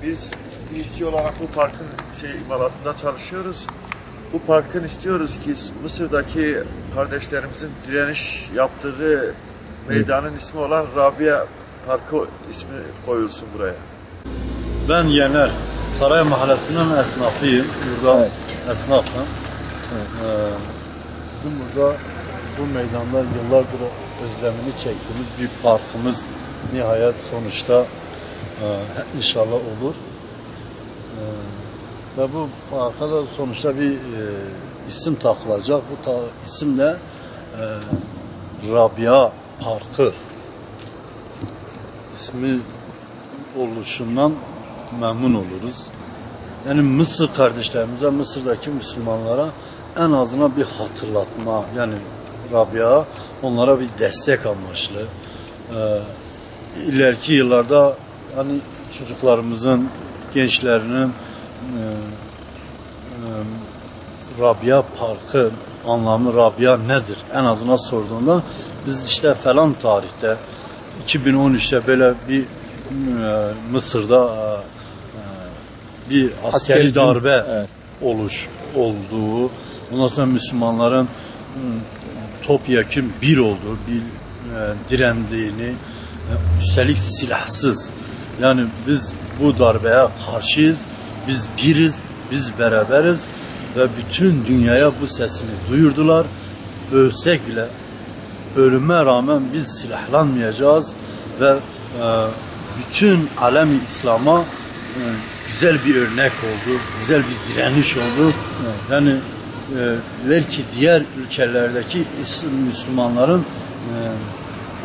Biz işçi olarak bu parkın imalatında çalışıyoruz. Bu parkın istiyoruz ki Mısır'daki kardeşlerimizin direniş yaptığı meydanın ismi olan Rabia Parkı ismi koyulsun buraya. Ben Yener, Saray Mahallesi'nin esnafıyım. Burada esnafım. Bizim burada bu meydanda yıllardır özlemini çektiğimiz bir parkımız nihayet sonuçta inşallah olur. Ve bu parka da sonuçta bir isim takılacak. Bu isim de Rabia Parkı ismi oluşundan memnun oluruz. Yani Mısır kardeşlerimize, Mısır'daki Müslümanlara en azından bir hatırlatma, yani Rabia onlara bir destek amaçlı. İleriki yıllarda hani çocuklarımızın, gençlerinin Rabia Parkı anlamı, Rabia nedir en azından sorduğunda biz işte falan tarihte 2013'te böyle bir Mısır'da bir askeri darbe olduğu, ondan sonra Müslümanların topyekun bir olduğu, bir direndiğini, üstelik silahsız. Yani biz bu darbeye karşıyız, biz biriz, biz beraberiz ve bütün dünyaya bu sesini duyurdular. Ölsek bile, ölüme rağmen biz silahlanmayacağız ve bütün alem-i İslam'a güzel bir örnek oldu, güzel bir direniş oldu. Yani belki diğer ülkelerdeki Müslümanların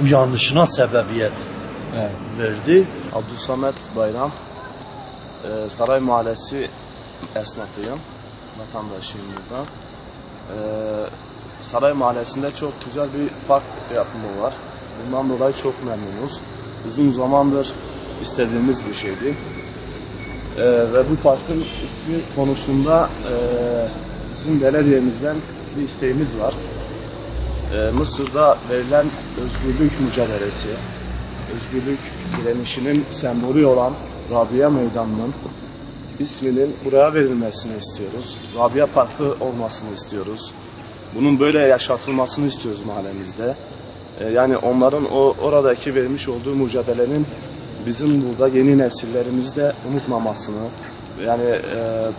uyanışına sebebiyet verdi. Abdülsamet Bayram, Saray Mahallesi esnafıyım, vatandaşıyım burada. Saray Mahallesi'nde çok güzel bir park yapımı var. Bundan dolayı çok memnunuz. Uzun zamandır istediğimiz bir şeydi. Ve bu parkın ismi konusunda bizim belediyemizden bir isteğimiz var. Mısır'da verilen özgürlük mücadelesi, özgürlük direnişinin sembolü olan Rabia Meydanı'nın isminin buraya verilmesini istiyoruz. Rabia Parkı olmasını istiyoruz. Bunun böyle yaşatılmasını istiyoruz mahallemizde. Yani onların oradaki vermiş olduğu mücadelenin bizim burada yeni nesillerimiz de unutmamasını, yani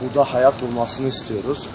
burada hayat bulmasını istiyoruz.